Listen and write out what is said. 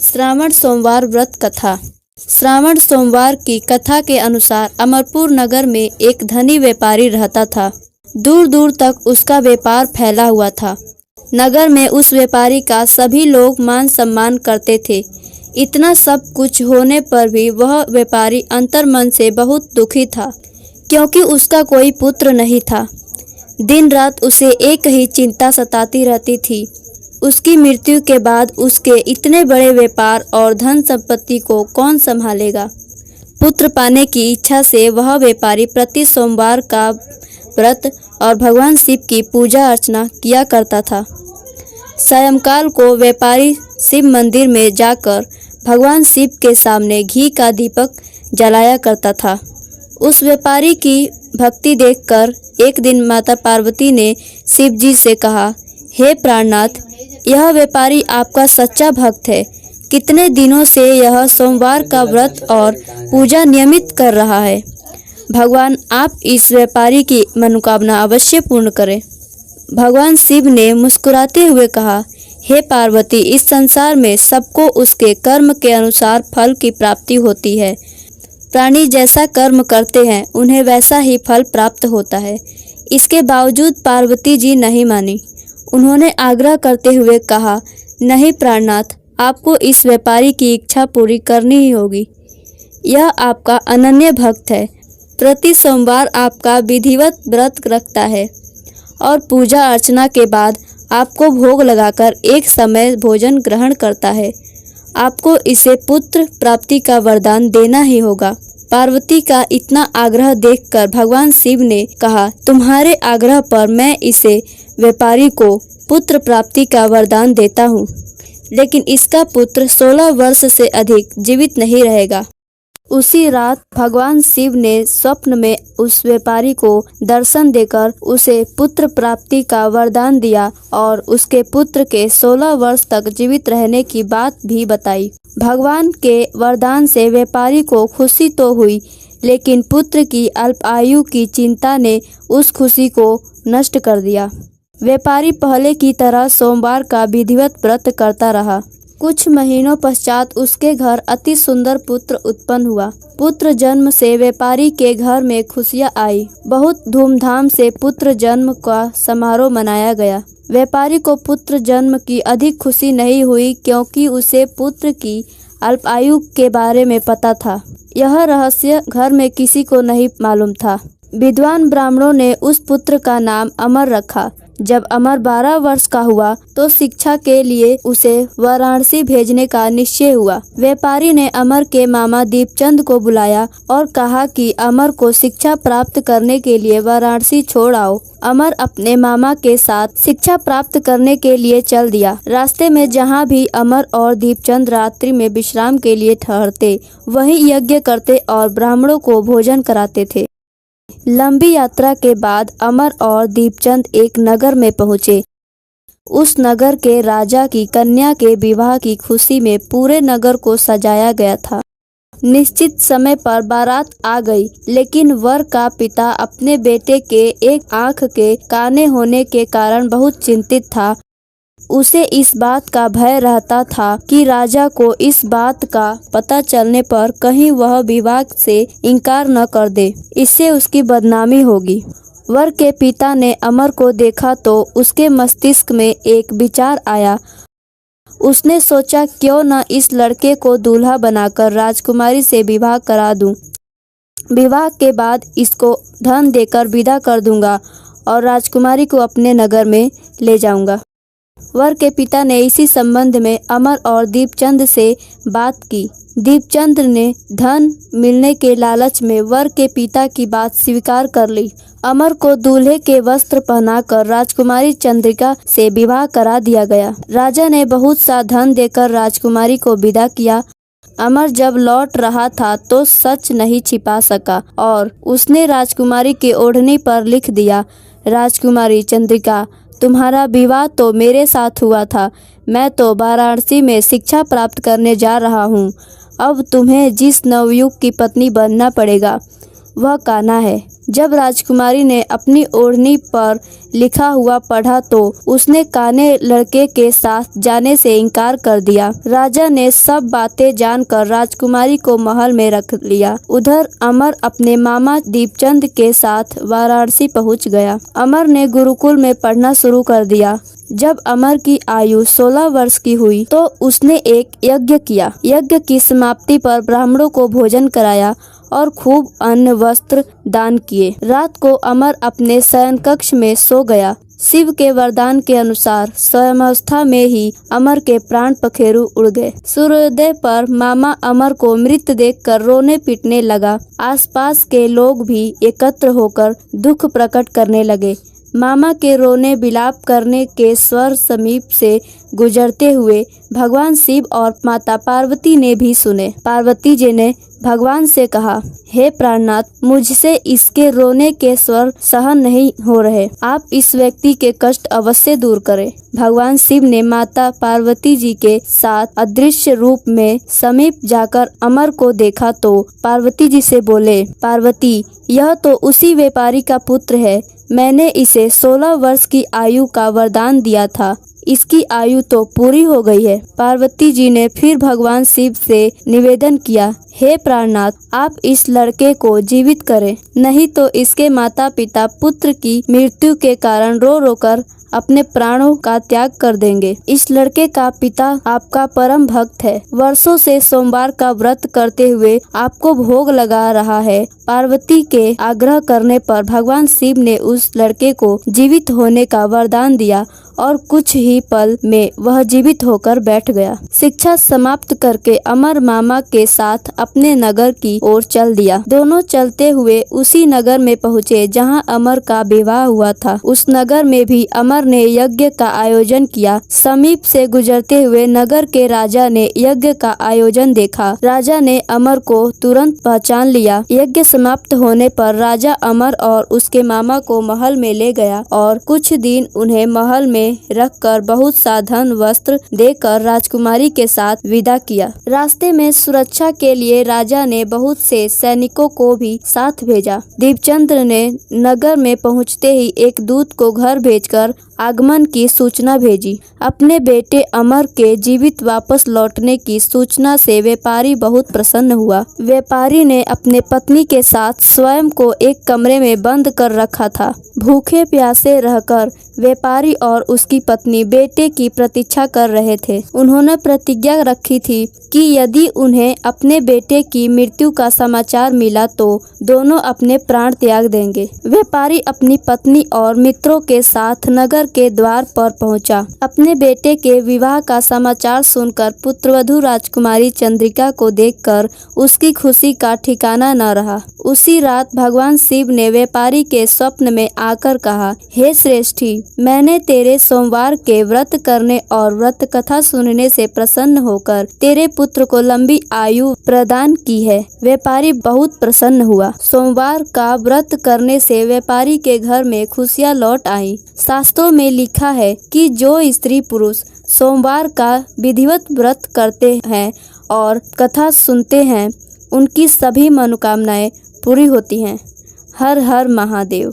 श्रावण सोमवार व्रत कथा। श्रावण सोमवार की कथा के अनुसार अमरपुर नगर में एक धनी व्यापारी रहता था। दूर दूर तक उसका व्यापार फैला हुआ था। नगर में उस व्यापारी का सभी लोग मान सम्मान करते थे। इतना सब कुछ होने पर भी वह व्यापारी अंतर्मन से बहुत दुखी था, क्योंकि उसका कोई पुत्र नहीं था। दिन रात उसे एक ही चिंता सताती रहती थी, उसकी मृत्यु के बाद उसके इतने बड़े व्यापार और धन संपत्ति को कौन संभालेगा। पुत्र पाने की इच्छा से वह व्यापारी प्रति सोमवार का व्रत और भगवान शिव की पूजा अर्चना किया करता था। सायंकाल को व्यापारी शिव मंदिर में जाकर भगवान शिव के सामने घी का दीपक जलाया करता था। उस व्यापारी की भक्ति देखकर एक दिन माता पार्वती ने शिव जी से कहा, हे प्राणनाथ, यह व्यापारी आपका सच्चा भक्त है। कितने दिनों से यह सोमवार का व्रत और पूजा नियमित कर रहा है। भगवान आप इस व्यापारी की मनोकामना अवश्य पूर्ण करें। भगवान शिव ने मुस्कुराते हुए कहा, हे पार्वती, इस संसार में सबको उसके कर्म के अनुसार फल की प्राप्ति होती है। प्राणी जैसा कर्म करते हैं उन्हें वैसा ही फल प्राप्त होता है। इसके बावजूद पार्वती जी नहीं मानी। उन्होंने आग्रह करते हुए कहा, नहीं प्राणनाथ, आपको इस व्यापारी की इच्छा पूरी करनी ही होगी। यह आपका अनन्य भक्त है। प्रति सोमवार आपका विधिवत व्रत रखता है और पूजा अर्चना के बाद आपको भोग लगाकर एक समय भोजन ग्रहण करता है। आपको इसे पुत्र प्राप्ति का वरदान देना ही होगा। पार्वती का इतना आग्रह देखकर भगवान शिव ने कहा, तुम्हारे आग्रह पर मैं इसे व्यापारी को पुत्र प्राप्ति का वरदान देता हूँ, लेकिन इसका पुत्र 16 वर्ष से अधिक जीवित नहीं रहेगा। उसी रात भगवान शिव ने स्वप्न में उस व्यापारी को दर्शन देकर उसे पुत्र प्राप्ति का वरदान दिया और उसके पुत्र के 16 वर्ष तक जीवित रहने की बात भी बताई। भगवान के वरदान से व्यापारी को खुशी तो हुई, लेकिन पुत्र की अल्प आयु की चिंता ने उस खुशी को नष्ट कर दिया। व्यापारी पहले की तरह सोमवार का विधिवत व्रत करता रहा। कुछ महीनों पश्चात उसके घर अति सुंदर पुत्र उत्पन्न हुआ। पुत्र जन्म से व्यापारी के घर में खुशियां आई। बहुत धूमधाम से पुत्र जन्म का समारोह मनाया गया। व्यापारी को पुत्र जन्म की अधिक खुशी नहीं हुई, क्योंकि उसे पुत्र की अल्प आयु के बारे में पता था। यह रहस्य घर में किसी को नहीं मालूम था। विद्वान ब्राह्मणों ने उस पुत्र का नाम अमर रखा। जब अमर 12 वर्ष का हुआ तो शिक्षा के लिए उसे वाराणसी भेजने का निश्चय हुआ। व्यापारी ने अमर के मामा दीपचंद को बुलाया और कहा कि अमर को शिक्षा प्राप्त करने के लिए वाराणसी छोड़ आओ। अमर अपने मामा के साथ शिक्षा प्राप्त करने के लिए चल दिया। रास्ते में जहाँ भी अमर और दीपचंद रात्रि में विश्राम के लिए ठहरते, वहीं यज्ञ करते और ब्राह्मणों को भोजन कराते थे। लंबी यात्रा के बाद अमर और दीपचंद एक नगर में पहुँचे। उस नगर के राजा की कन्या के विवाह की खुशी में पूरे नगर को सजाया गया था। निश्चित समय पर बारात आ गई, लेकिन वर का पिता अपने बेटे के एक आंख के काने होने के कारण बहुत चिंतित था। उसे इस बात का भय रहता था कि राजा को इस बात का पता चलने पर कहीं वह विवाह से इनकार न कर दे, इससे उसकी बदनामी होगी। वर के पिता ने अमर को देखा तो उसके मस्तिष्क में एक विचार आया। उसने सोचा, क्यों न इस लड़के को दूल्हा बनाकर राजकुमारी से विवाह करा दूं। विवाह के बाद इसको धन देकर विदा कर दूंगा और राजकुमारी को अपने नगर में ले जाऊंगा। वर के पिता ने इसी संबंध में अमर और दीपचंद से बात की। दीपचंद ने धन मिलने के लालच में वर के पिता की बात स्वीकार कर ली। अमर को दूल्हे के वस्त्र पहनाकर राजकुमारी चंद्रिका से विवाह करा दिया गया। राजा ने बहुत सा धन देकर राजकुमारी को विदा किया। अमर जब लौट रहा था तो सच नहीं छिपा सका और उसने राजकुमारी के ओढ़नी पर लिख दिया, राजकुमारी चंद्रिका, तुम्हारा विवाह तो मेरे साथ हुआ था। मैं तो वाराणसी में शिक्षा प्राप्त करने जा रहा हूँ। अब तुम्हें जिस नवयुवक की पत्नी बनना पड़ेगा वह कान्हा है। जब राजकुमारी ने अपनी ओढ़नी पर लिखा हुआ पढ़ा तो उसने काने लड़के के साथ जाने से इनकार कर दिया। राजा ने सब बातें जानकर राजकुमारी को महल में रख लिया। उधर अमर अपने मामा दीपचंद के साथ वाराणसी पहुंच गया। अमर ने गुरुकुल में पढ़ना शुरू कर दिया। जब अमर की आयु 16 वर्ष की हुई तो उसने एक यज्ञ किया। यज्ञ की समाप्ति पर ब्राह्मणों को भोजन कराया और खूब अन्न वस्त्र दान किए। रात को अमर अपने शयन कक्ष में सो गया। शिव के वरदान के अनुसार स्वयमावस्था में ही अमर के प्राण पखेरु उड़ गए। सूर्योदय पर मामा अमर को मृत देखकर रोने पीटने लगा। आसपास के लोग भी एकत्र होकर दुख प्रकट करने लगे। मामा के रोने बिलाप करने के स्वर समीप से गुजरते हुए भगवान शिव और माता पार्वती ने भी सुने। पार्वती जी ने भगवान से कहा, हे प्राणनाथ, मुझसे इसके रोने के स्वर सहन नहीं हो रहे। आप इस व्यक्ति के कष्ट अवश्य दूर करें। भगवान शिव ने माता पार्वती जी के साथ अदृश्य रूप में समीप जाकर अमर को देखा तो पार्वती जी से बोले, पार्वती, यह तो उसी व्यापारी का पुत्र है। मैंने इसे 16 वर्ष की आयु का वरदान दिया था। इसकी आयु तो पूरी हो गई है। पार्वती जी ने फिर भगवान शिव से निवेदन किया, हे प्राणनाथ, आप इस लड़के को जीवित करें, नहीं तो इसके माता पिता पुत्र की मृत्यु के कारण रो रो कर अपने प्राणों का त्याग कर देंगे। इस लड़के का पिता आपका परम भक्त है। वर्षों से सोमवार का व्रत करते हुए आपको भोग लगा रहा है। पार्वती के आग्रह करने पर भगवान शिव ने उस लड़के को जीवित होने का वरदान दिया और कुछ ही पल में वह जीवित होकर बैठ गया। शिक्षा समाप्त करके अमर मामा के साथ अपने नगर की ओर चल दिया। दोनों चलते हुए उसी नगर में पहुँचे जहाँ अमर का विवाह हुआ था। उस नगर में भी अमर ने यज्ञ का आयोजन किया। समीप से गुजरते हुए नगर के राजा ने यज्ञ का आयोजन देखा। राजा ने अमर को तुरंत पहचान लिया। यज्ञ समाप्त होने पर राजा अमर और उसके मामा को महल में ले गया और कुछ दिन उन्हें महल में रखकर बहुत सा धन वस्त्र देकर राजकुमारी के साथ विदा किया। रास्ते में सुरक्षा के लिए राजा ने बहुत से सैनिकों को भी साथ भेजा। दीपचंद्र ने नगर में पहुंचते ही एक दूत को घर भेजकर आगमन की सूचना भेजी। अपने बेटे अमर के जीवित वापस लौटने की सूचना से व्यापारी बहुत प्रसन्न हुआ। व्यापारी ने अपने पत्नी के साथ स्वयं को एक कमरे में बंद कर रखा था। भूखे प्यासे रहकर व्यापारी और उसकी पत्नी बेटे की प्रतीक्षा कर रहे थे। उन्होंने प्रतिज्ञा रखी थी कि यदि उन्हें अपने बेटे की मृत्यु का समाचार मिला तो दोनों अपने प्राण त्याग देंगे। व्यापारी अपनी पत्नी और मित्रों के साथ नगर के द्वार पर पहुंचा। अपने बेटे के विवाह का समाचार सुनकर पुत्रवधू राजकुमारी चंद्रिका को देखकर उसकी खुशी का ठिकाना न रहा। उसी रात भगवान शिव ने व्यापारी के स्वप्न में आकर कहा, हे श्रेष्ठी, मैंने तेरे सोमवार के व्रत करने और व्रत कथा सुनने से प्रसन्न होकर तेरे पुत्र को लंबी आयु प्रदान की है। व्यापारी बहुत प्रसन्न हुआ। सोमवार का व्रत करने से व्यापारी के घर में खुशियां लौट आई। शास्त्रों में लिखा है कि जो स्त्री पुरुष सोमवार का विधिवत व्रत करते हैं और कथा सुनते हैं, उनकी सभी मनोकामनाएं पूरी होती हैं। हर हर महादेव।